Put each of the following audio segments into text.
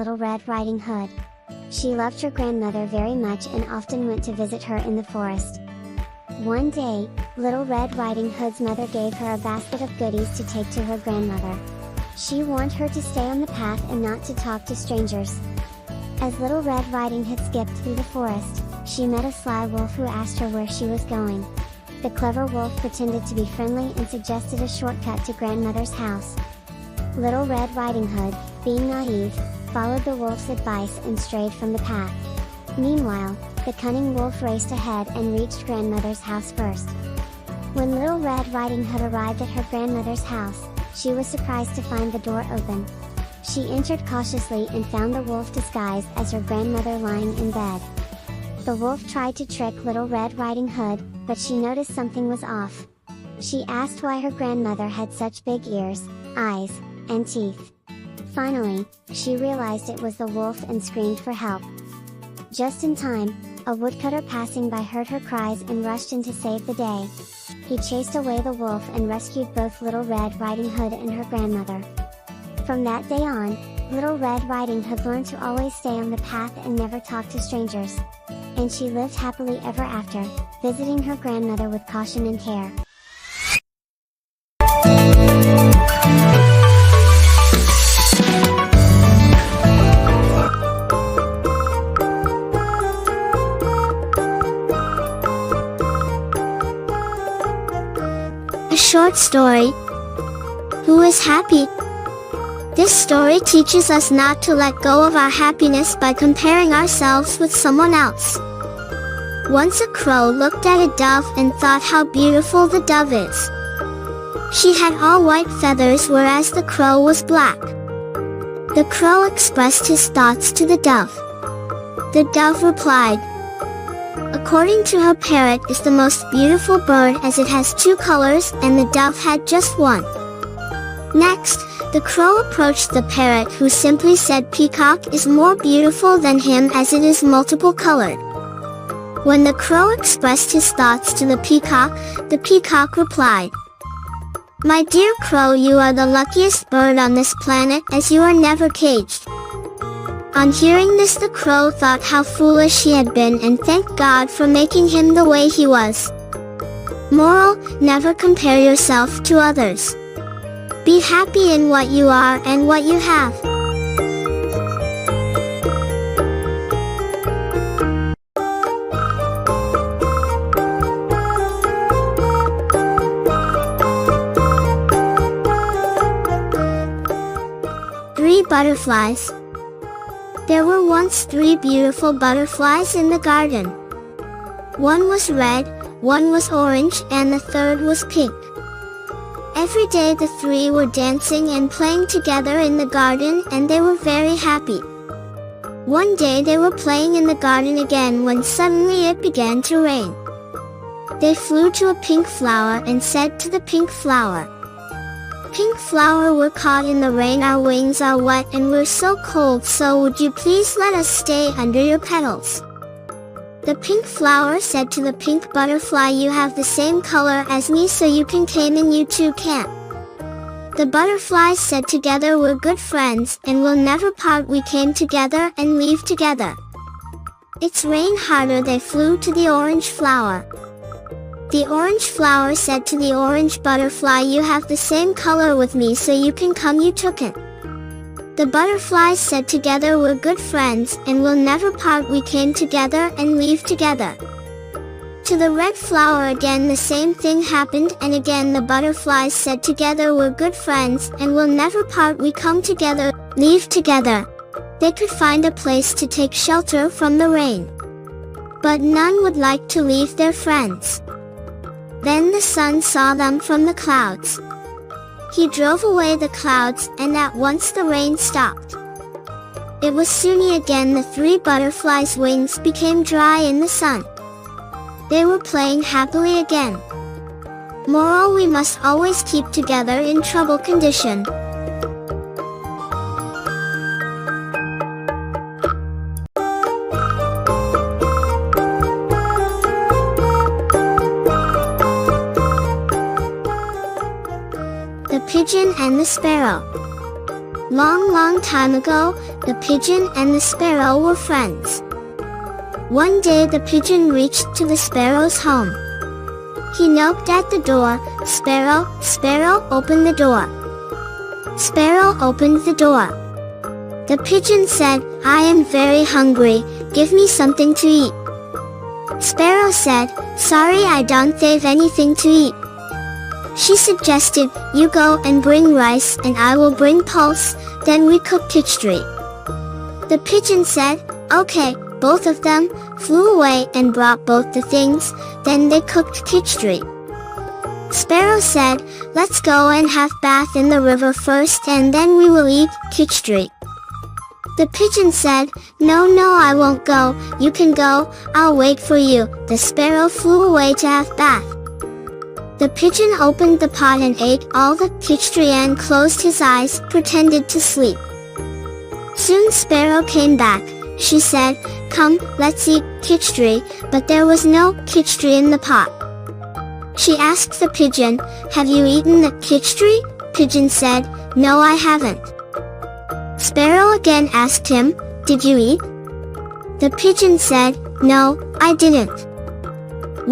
Little Red Riding Hood. She loved her grandmother very much and often went to visit her in the forest. One day, Little Red Riding Hood's mother gave her a basket of goodies to take to her grandmother. She warned her to stay on the path and not to talk to strangers. As Little Red Riding Hood skipped through the forest, she met a sly wolf who asked her where she was going. The clever wolf pretended to be friendly and suggested a shortcut to grandmother's house. Little Red Riding Hood, being naive, followed the wolf's advice and strayed from the path. Meanwhile, the cunning wolf raced ahead and reached grandmother's house first. When Little Red Riding Hood arrived at her grandmother's house, she was surprised to find the door open. She entered cautiously and found the wolf disguised as her grandmother lying in bed. The wolf tried to trick Little Red Riding Hood, but she noticed something was off. She asked why her grandmother had such big ears, eyes, and teeth. Finally, she realized it was the wolf and screamed for help. Just in time, a woodcutter passing by heard her cries and rushed in to save the day. He chased away the wolf and rescued both Little Red Riding Hood and her grandmother. From that day on, Little Red Riding Hood learned to always stay on the path and never talk to strangers. And she lived happily ever after, visiting her grandmother with caution and care. A short story. Who is happy? This story teaches us not to let go of our happiness by comparing ourselves with someone else. Once a crow looked at a dove and thought how beautiful the dove is. She had all white feathers whereas the crow was black. The crow expressed his thoughts to the dove. The dove replied, "According to her, parrot is the most beautiful bird as it has two colors and the dove had just one." Next, the crow approached the parrot who simply said peacock is more beautiful than him as it is multiple colored. When the crow expressed his thoughts to the peacock replied, "My dear crow, you are the luckiest bird on this planet as you are never caged." On hearing this, the crow thought how foolish he had been and thanked God for making him the way he was. Moral: never compare yourself to others. Be happy in what you are and what you have. Three butterflies. There were once three beautiful butterflies in the garden. One was red, one was orange, and the third was pink. Every day the three were dancing and playing together in the garden and they were very happy. One day they were playing in the garden again when suddenly it began to rain. They flew to a pink flower and said to the pink flower, "Pink flower, we're caught in the rain, our wings are wet and we're so cold, so would you please let us stay under your petals?" The pink flower said to the pink butterfly, "You have the same color as me, so you can come and you too can." The butterflies said, "Together we're good friends, and we'll never part, we came together and leave together." It's rain harder, they flew to the orange flower. The orange flower said to the orange butterfly, "You have the same color with me, so you can come, you took it." The butterflies said, "Together we're good friends, and we'll never part, we came together and leave together." To the red flower again the same thing happened, and again the butterflies said, "Together we're good friends, and we'll never part, we come together, leave together." They could find a place to take shelter from the rain. But none would like to leave their friends. Then the sun saw them from the clouds. He drove away the clouds, and at once the rain stopped. It was soon again the three butterflies' wings became dry in the sun. They were playing happily again. Moral: we must always keep together in trouble condition. The pigeon and the sparrow. Long time ago, The pigeon and the sparrow were friends. One day the pigeon reached to the sparrow's home. He knocked at the door. "Sparrow, sparrow, open the door." Sparrow opened the door. The pigeon said, "I am very hungry, give me something to eat." Sparrow said, "Sorry, I don't have anything to eat." She suggested, "You go and bring rice and I will bring pulse, then we cook khichdi." The pigeon said, "Okay." Both of them flew away and brought both the things, then they cooked khichdi. Sparrow said, "Let's go and have bath in the river first and then we will eat khichdi." The pigeon said, "No, I won't go, you can go, I'll wait for you." The sparrow flew away to have bath. The pigeon opened the pot and ate all the khichdi and closed his eyes, pretended to sleep. Soon Sparrow came back. She said, "Come, let's eat khichdi," but there was no khichdi in the pot. She asked the pigeon, "Have you eaten the khichdi?" Pigeon said, "No, I haven't." Sparrow again asked him, "Did you eat?" The pigeon said, "No, I didn't."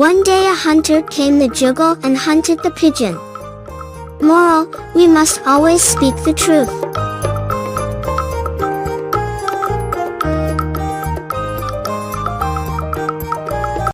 One day a hunter came the jungle and hunted the pigeon. Moral: we must always speak the truth.